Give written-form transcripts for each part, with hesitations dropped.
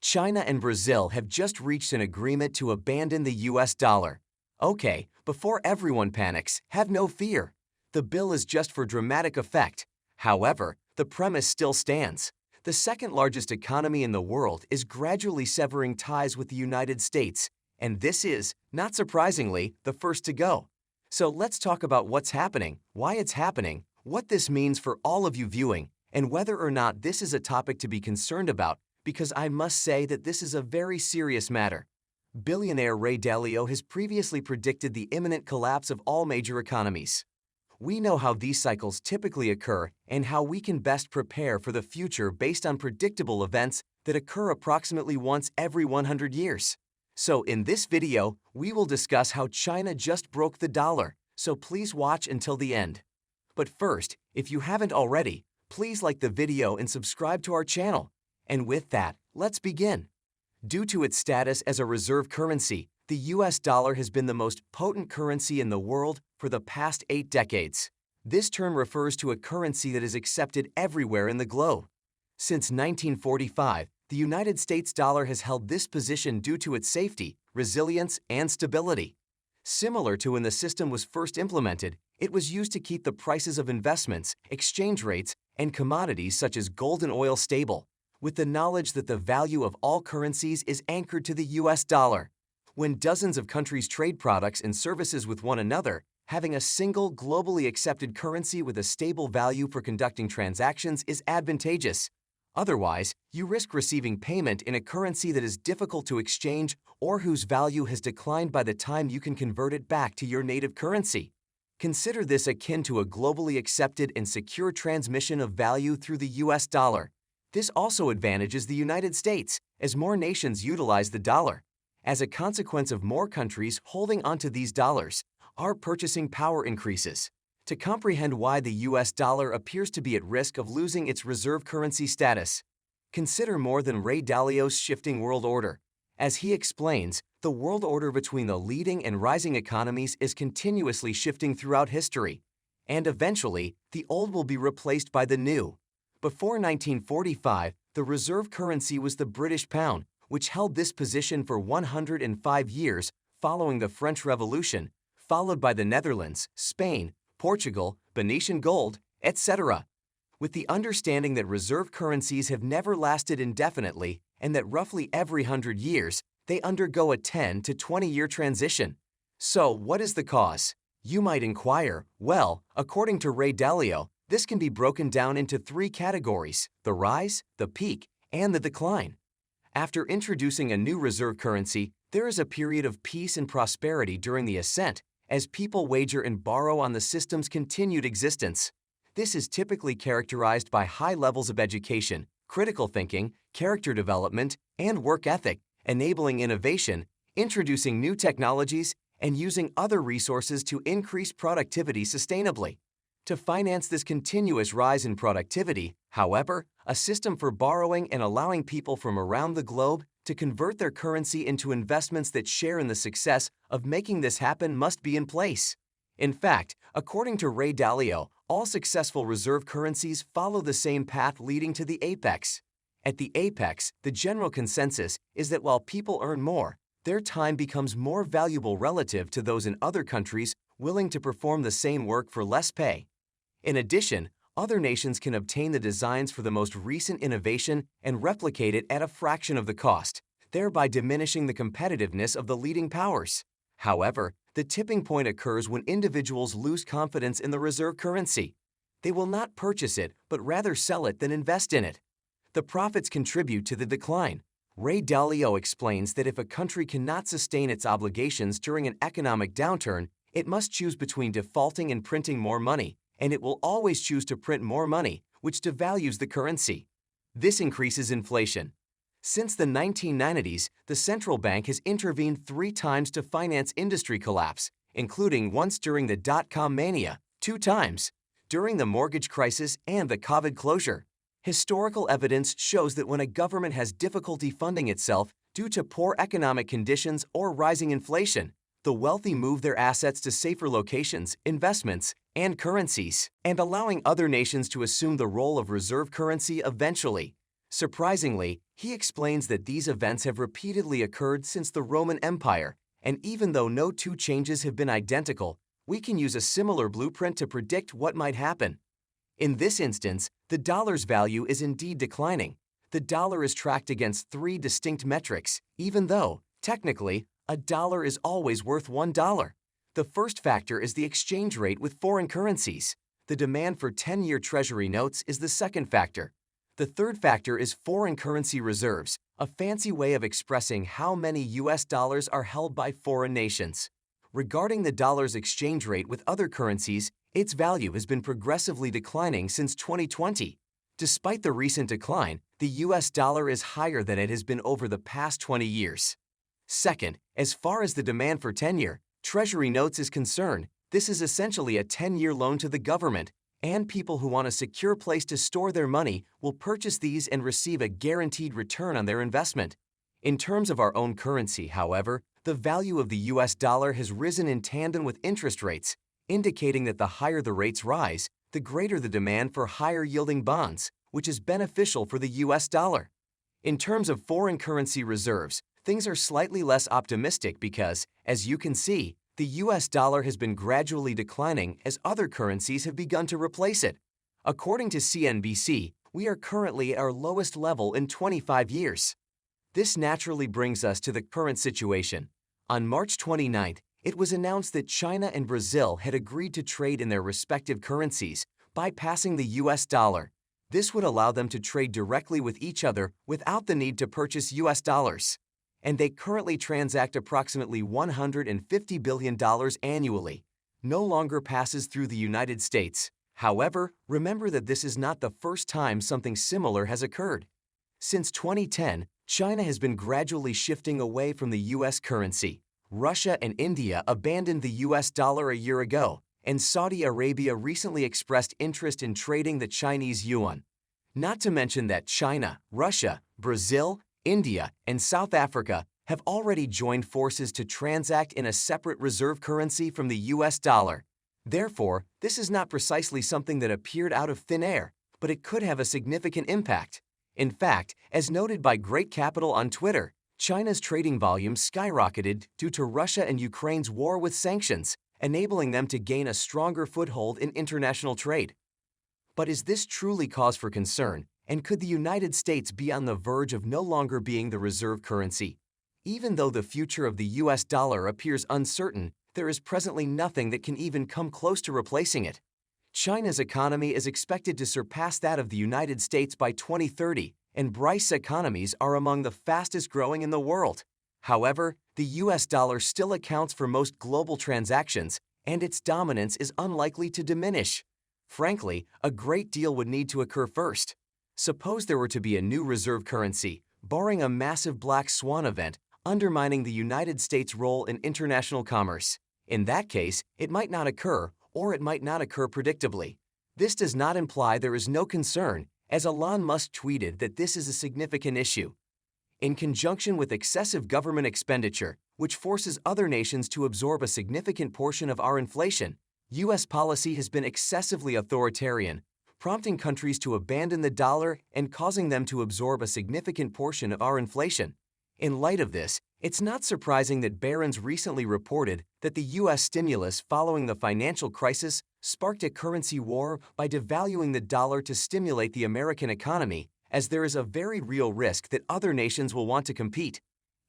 China and Brazil have just reached an agreement to abandon the US dollar. Okay, before everyone panics, have no fear. The bill is just for dramatic effect. However, the premise still stands. The second largest economy in the world is gradually severing ties with the United States, and this is, not surprisingly, the first to go. So let's talk about what's happening, why it's happening, what this means for all of you viewing, and whether or not this is a topic to be concerned about, because I must say that this is a very serious matter. Billionaire Ray Dalio has previously predicted the imminent collapse of all major economies. We know how these cycles typically occur and how we can best prepare for the future based on predictable events that occur approximately once every 100 years. So in this video, we will discuss how China just broke the dollar, so please watch until the end. But first, if you haven't already, please like the video and subscribe to our channel. And with that, let's begin. Due to its status as a reserve currency, the US dollar has been the most potent currency in the world for the past 8 decades. This term refers to a currency that is accepted everywhere in the globe. Since 1945, the United States dollar has held this position due to its safety, resilience, and stability. Similar to when the system was first implemented, it was used to keep the prices of investments, exchange rates, and commodities such as gold and oil stable, with the knowledge that the value of all currencies is anchored to the US dollar. When dozens of countries trade products and services with one another, having a single globally accepted currency with a stable value for conducting transactions is advantageous. Otherwise, you risk receiving payment in a currency that is difficult to exchange or whose value has declined by the time you can convert it back to your native currency. Consider this akin to a globally accepted and secure transmission of value through the US dollar. This also advantages the United States, as more nations utilize the dollar. As a consequence of more countries holding onto these dollars, our purchasing power increases. To comprehend why the US dollar appears to be at risk of losing its reserve currency status, consider more than Ray Dalio's shifting world order. As he explains, the world order between the leading and rising economies is continuously shifting throughout history, and eventually, the old will be replaced by the new. Before 1945, the reserve currency was the British pound, which held this position for 105 years following the French Revolution, followed by the Netherlands, Spain, Portugal, Venetian gold, etc. With the understanding that reserve currencies have never lasted indefinitely and that roughly every 100 years, they undergo a 10 to 20-year transition. So, what is the cause? You might inquire. Well, according to Ray Dalio, this can be broken down into 3 categories: the rise, the peak, and the decline. After introducing a new reserve currency, there is a period of peace and prosperity during the ascent, as people wager and borrow on the system's continued existence. This is typically characterized by high levels of education, critical thinking, character development, and work ethic, enabling innovation, introducing new technologies, and using other resources to increase productivity sustainably. To finance this continuous rise in productivity, however, a system for borrowing and allowing people from around the globe to convert their currency into investments that share in the success of making this happen must be in place. In fact, according to Ray Dalio, all successful reserve currencies follow the same path leading to the apex. At the apex, the general consensus is that while people earn more, their time becomes more valuable relative to those in other countries willing to perform the same work for less pay. In addition, other nations can obtain the designs for the most recent innovation and replicate it at a fraction of the cost, thereby diminishing the competitiveness of the leading powers. However, the tipping point occurs when individuals lose confidence in the reserve currency. They will not purchase it, but rather sell it than invest in it. The profits contribute to the decline. Ray Dalio explains that if a country cannot sustain its obligations during an economic downturn, it must choose between defaulting and printing more money, and it will always choose to print more money, which devalues the currency. This increases inflation. Since the 1990s, the central bank has intervened 3 times to finance industry collapse, including once during the dot-com mania, 2 times, during the mortgage crisis and the COVID closure. Historical evidence shows that when a government has difficulty funding itself due to poor economic conditions or rising inflation, the wealthy move their assets to safer locations, investments, and currencies, and allowing other nations to assume the role of reserve currency eventually. Surprisingly, He explains that these events have repeatedly occurred since the Roman Empire, and even though no two changes have been identical, we can use a similar blueprint to predict what might happen. In this instance, the dollar's value is indeed declining. The dollar is tracked against three distinct metrics, even though, technically, a dollar is always worth $1. The first factor is the exchange rate with foreign currencies. The demand for 10-year Treasury notes is the second factor. The third factor is foreign currency reserves, a fancy way of expressing how many US dollars are held by foreign nations. Regarding the dollar's exchange rate with other currencies, its value has been progressively declining since 2020. Despite the recent decline, the US dollar is higher than it has been over the past 20 years. Second, as far as the demand for 10-year Treasury notes is concerned, this is essentially a 10-year loan to the government, and people who want a secure place to store their money will purchase these and receive a guaranteed return on their investment. In terms of our own currency, however, the value of the US dollar has risen in tandem with interest rates, indicating that the higher the rates rise, the greater the demand for higher-yielding bonds, which is beneficial for the US dollar. In terms of foreign currency reserves, things are slightly less optimistic because, as you can see, the US dollar has been gradually declining as other currencies have begun to replace it. According to CNBC, we are currently at our lowest level in 25 years. This naturally brings us to the current situation. On March 29th, it was announced that China and Brazil had agreed to trade in their respective currencies, bypassing the US dollar. This would allow them to trade directly with each other without the need to purchase US dollars. And they currently transact approximately $150 billion annually. No longer passes through the United States. However, remember that this is not the first time something similar has occurred. Since 2010, China has been gradually shifting away from the US currency. Russia and India abandoned the US dollar a year ago, and Saudi Arabia recently expressed interest in trading the Chinese yuan. Not to mention that China, Russia, Brazil, India, and South Africa have already joined forces to transact in a separate reserve currency from the US dollar. Therefore, this is not precisely something that appeared out of thin air, but it could have a significant impact. In fact, as noted by Great Capital on Twitter, China's trading volume skyrocketed due to Russia and Ukraine's war with sanctions, enabling them to gain a stronger foothold in international trade. But is this truly cause for concern, and could the United States be on the verge of no longer being the reserve currency? Even though the future of the US dollar appears uncertain, there is presently nothing that can even come close to replacing it. China's economy is expected to surpass that of the United States by 2030, and BRICS economies are among the fastest growing in the world. However, the US dollar still accounts for most global transactions, and its dominance is unlikely to diminish. Frankly, a great deal would need to occur first. Suppose there were to be a new reserve currency, barring a massive black swan event, undermining the United States' role in international commerce. In that case, it might not occur, or it might not occur predictably. This does not imply there is no concern, as Elon Musk tweeted that this is a significant issue. In conjunction with excessive government expenditure, which forces other nations to absorb a significant portion of our inflation, U.S. policy has been excessively authoritarian, prompting countries to abandon the dollar and causing them to absorb a significant portion of our inflation. In light of this, it's not surprising that Barron's recently reported that the U.S. stimulus following the financial crisis sparked a currency war by devaluing the dollar to stimulate the American economy, as there is a very real risk that other nations will want to compete.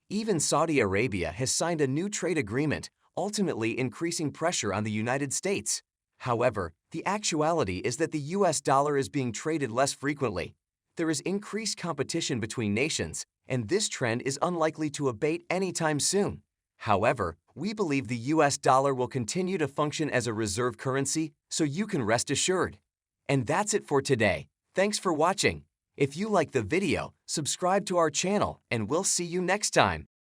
Even Saudi Arabia has signed a new trade agreement, ultimately increasing pressure on the United States. However, the actuality is that the US dollar is being traded less frequently. There is increased competition between nations, and this trend is unlikely to abate anytime soon. However, we believe the US dollar will continue to function as a reserve currency, so you can rest assured. And that's it for today. Thanks for watching. If you like the video, subscribe to our channel, and we'll see you next time.